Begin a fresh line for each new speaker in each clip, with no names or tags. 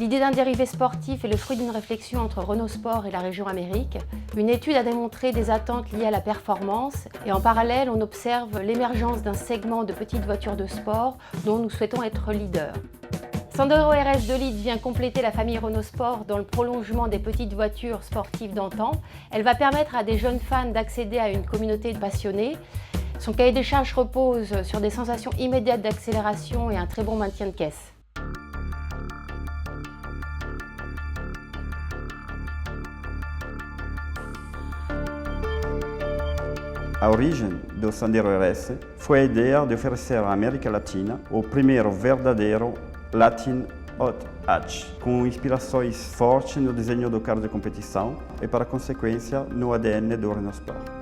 L'idée d'un dérivé sportif est le fruit d'une réflexion entre Renault Sport et la région Amérique. Une étude a démontré des attentes liées à la performance et en parallèle, on observe l'émergence d'un segment de petites voitures de sport dont nous souhaitons être leader. Sandero RS 2 litres vient compléter la famille Renault Sport dans le prolongement des petites voitures sportives d'antan. Elle va permettre à des jeunes fans d'accéder à une communauté de passionnés. Son cahier des charges repose sur des sensations immédiates d'accélération et un très bon maintien de caisse.
A origem do Sandero RS foi a ideia de oferecer à América Latina o primeiro verdadeiro Latin Hot Hatch, com inspirações fortes no desenho do carro de competição e, para consequência, no ADN do Renault Sport.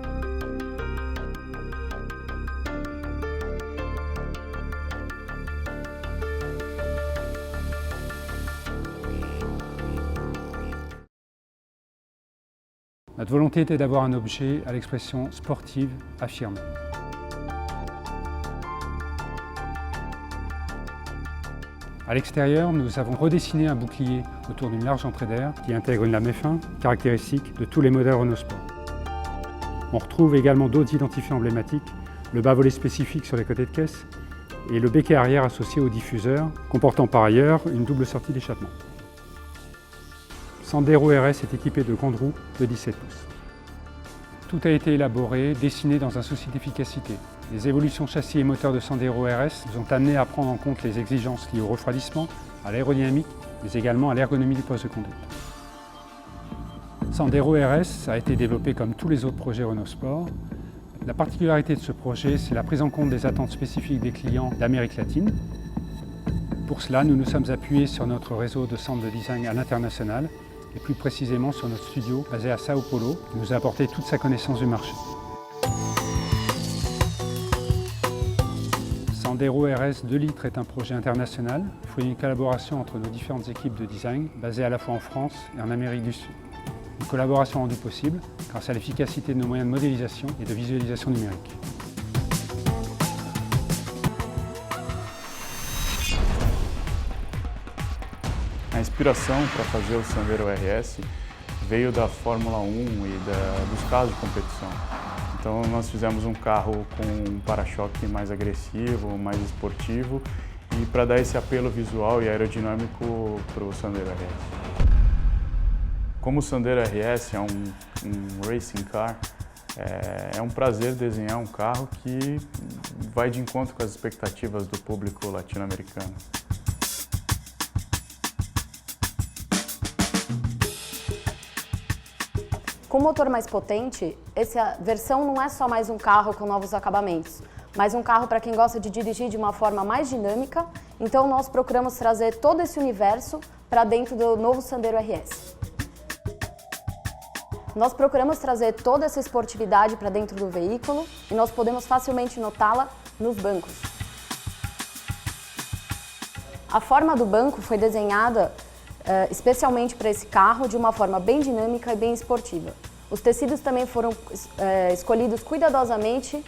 Notre volonté était d'avoir un objet à l'expression sportive affirmée. À l'extérieur, nous avons redessiné un bouclier autour d'une large entrée d'air qui intègre une lame F1, caractéristique de tous les modèles Renault Sport. On retrouve également d'autres identifiants emblématiques, le bas-volet spécifique sur les côtés de caisse et le béquet arrière associé au diffuseur, comportant par ailleurs une double sortie d'échappement. Sandero RS est équipé de grandes roues de 17 pouces. Tout a été élaboré, dessiné dans un souci d'efficacité. Les évolutions châssis et moteurs de Sandero RS nous ont amenés à prendre en compte les exigences liées au refroidissement, à l'aérodynamique, mais également à l'ergonomie du poste de conduite. Sandero RS a été développé comme tous les autres projets Renault Sport. La particularité de ce projet, c'est la prise en compte des attentes spécifiques des clients d'Amérique latine. Pour cela, nous nous sommes appuyés sur notre réseau de centres de design à l'international et plus précisément sur notre studio basé à Sao Paulo, qui nous a apporté toute sa connaissance du marché. Sandero RS 2 litres est un projet international, fruit d'une collaboration entre nos différentes équipes de design, basées à la fois en France et en Amérique du Sud. Une collaboration rendue possible grâce à l'efficacité de nos moyens de modélisation et de visualisation numérique.
A inspiração para fazer o Sandero RS veio da Fórmula 1 e dos carros de competição. Então nós fizemos um carro com um para-choque mais agressivo, mais esportivo e para dar esse apelo visual e aerodinâmico para o Sandero RS. Como o Sandero RS é um racing car, é um prazer desenhar um carro que vai de encontro com as expectativas do público latino-americano.
Com motor mais potente, essa versão não é só mais um carro com novos acabamentos, mas um carro para quem gosta de dirigir de uma forma mais dinâmica, então nós procuramos trazer todo esse universo para dentro do novo Sandero RS. Nós procuramos trazer toda essa esportividade para dentro do veículo e nós podemos facilmente notá-la nos bancos. A forma do banco foi desenhada especialmente para esse carro de uma forma bem dinâmica e bem esportiva. Os tecidos também foram escolhidos cuidadosamente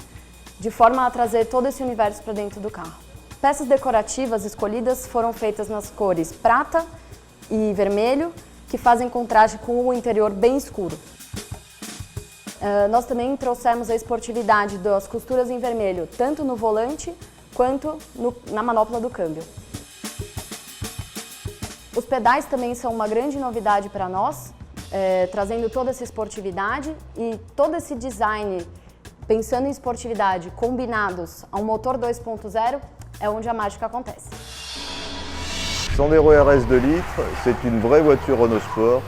de forma a trazer todo esse universo para dentro do carro. Peças decorativas escolhidas foram feitas nas cores prata e vermelho, que fazem contraste com o interior bem escuro. Nós também trouxemos a esportividade das costuras em vermelho, tanto no volante quanto na manopla do câmbio. Os pedais também são uma grande novidade para nós, trazendo toda essa esportividade e todo esse design, pensando em esportividade, combinados a um motor 2.0, é onde a mágica acontece.
Sandero RS 2 litres, c'est une vraie voiture Renault Sport.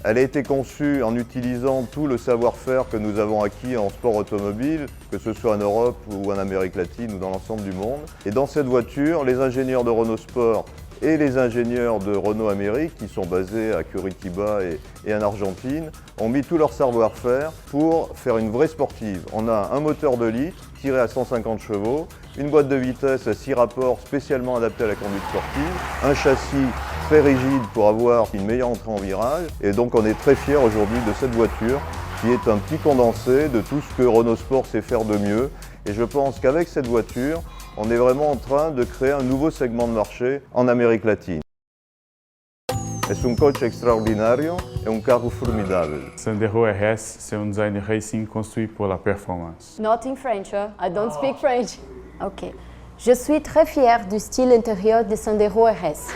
Elle a été conçue en utilisant tout le savoir-faire que nous avons acquis en sport automobile, que ce soit en Europe ou en Amérique latine ou dans l'ensemble du monde. Et dans cette voiture, les ingénieurs de Renault Sport et les ingénieurs de Renault Amérique, qui sont basés à Curitiba et en Argentine, ont mis tout leur savoir-faire pour faire une vraie sportive. On a un moteur 2 litres tiré à 150 chevaux, une boîte de vitesse à 6 rapports spécialement adaptée à la conduite sportive, un châssis très rigide pour avoir une meilleure entrée en virage. Et donc on est très fiers aujourd'hui de cette voiture qui est un petit condensé de tout ce que Renault Sport sait faire de mieux. Et je pense qu'avec cette voiture, on est vraiment en train de créer un nouveau segment de marché en Amérique latine. Es un coche extraordinario et un carro formidable.
Sandero RS, c'est un design racing construit pour la performance.
Not in French, hein? I don't speak French. Ok. Je suis très fière du style intérieur de Sandero RS.